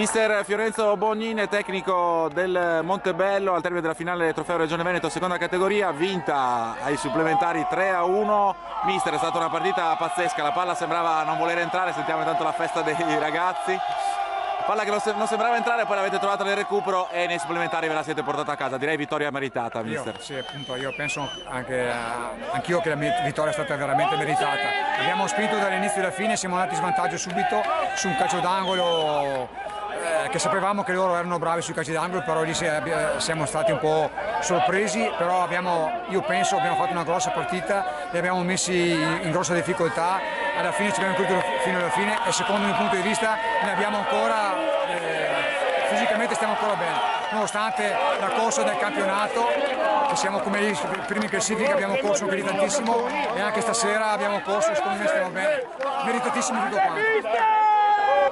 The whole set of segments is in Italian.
Mister Fiorenzo Bognin, tecnico del Montebello, al termine della finale del Trofeo Regione Veneto seconda categoria, vinta ai supplementari 3-1. Mister, è stata una partita pazzesca, la palla sembrava non voler entrare, sentiamo intanto la festa dei ragazzi. Palla che non sembrava entrare, poi l'avete trovata nel recupero e nei supplementari ve la siete portata a casa. Direi vittoria meritata, mister. Sì, appunto, io penso anch'io che la vittoria è stata veramente meritata. Abbiamo spinto dall'inizio alla fine, siamo andati in svantaggio subito su un calcio d'angolo che sapevamo che loro erano bravi sui calci d'angolo, però lì siamo stati un po' sorpresi, però io penso abbiamo fatto una grossa partita, li abbiamo messi in grossa difficoltà, alla fine ci abbiamo creduto fino alla fine e secondo il mio punto di vista ne abbiamo ancora, fisicamente stiamo ancora bene, nonostante la corsa del campionato, che siamo come i primi in classifica, abbiamo corso anche di tantissimo e anche stasera abbiamo corso, secondo me stiamo bene, meritatissimo tutto quanto.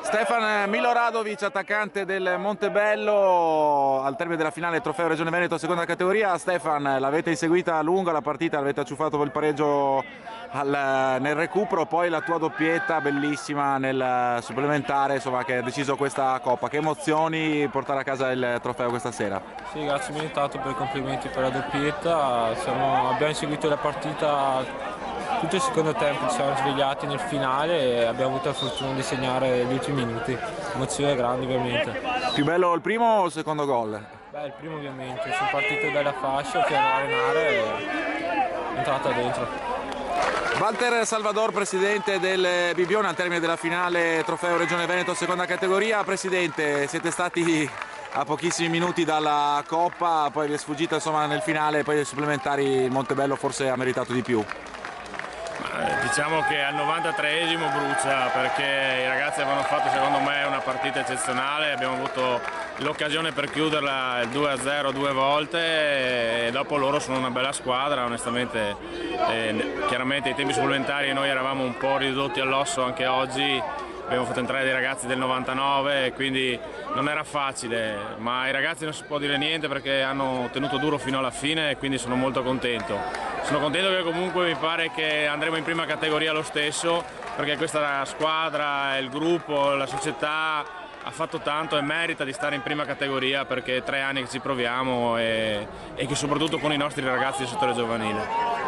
Stefan Miloradovic, attaccante del Montebello, al termine della finale Trofeo Regione Veneto seconda categoria. Stefan, l'avete inseguita a lungo la partita, avete acciuffato il pareggio nel recupero, poi la tua doppietta bellissima nel supplementare, insomma, che ha deciso questa coppa. Che emozioni portare a casa il trofeo questa sera? Sì, grazie militato per i complimenti per la doppietta. Abbiamo inseguito la partita tutto il secondo tempo, ci siamo svegliati nel finale e abbiamo avuto la fortuna di segnare gli ultimi minuti. Emozione grande ovviamente. Più bello il primo o il secondo gol? Beh, il primo ovviamente, sono partito dalla fascia, che era arenare e è entrata dentro. Walter Salvador, presidente del Bibbione, al termine della finale Trofeo Regione Veneto seconda categoria. Presidente, siete stati a pochissimi minuti dalla Coppa, poi vi è sfuggita insomma nel finale, poi ai supplementari il Montebello forse ha meritato di più. Diciamo che al 93esimo brucia, perché i ragazzi avevano fatto secondo me una partita eccezionale, abbiamo avuto l'occasione per chiuderla il 2-0 due volte e dopo loro sono una bella squadra, onestamente chiaramente i tempi supplementari noi eravamo un po' ridotti all'osso anche oggi, abbiamo fatto entrare dei ragazzi del 99 quindi non era facile, ma ai ragazzi non si può dire niente perché hanno tenuto duro fino alla fine e quindi sono molto contento. Sono contento che comunque mi pare che andremo in prima categoria lo stesso, perché questa squadra, il gruppo, la società ha fatto tanto e merita di stare in prima categoria, perché è 3 anni che ci proviamo e che soprattutto con i nostri ragazzi del settore giovanile.